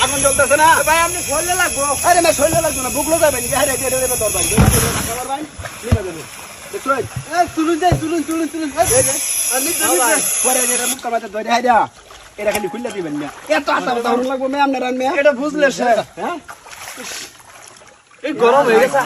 আগুন জ্বলতেছে না ভাই, আপনি শরীরে লাগবো। আরে না শরীরে লাগবো না, বুকলো যাবেন এটা খালি খুললে দিবেন না, এত আশা লাগবো ম্যাম না রান ম্যাম, এটা বুঝলে স্যার। হ্যাঁ, এই গরম হয়ে গেছে।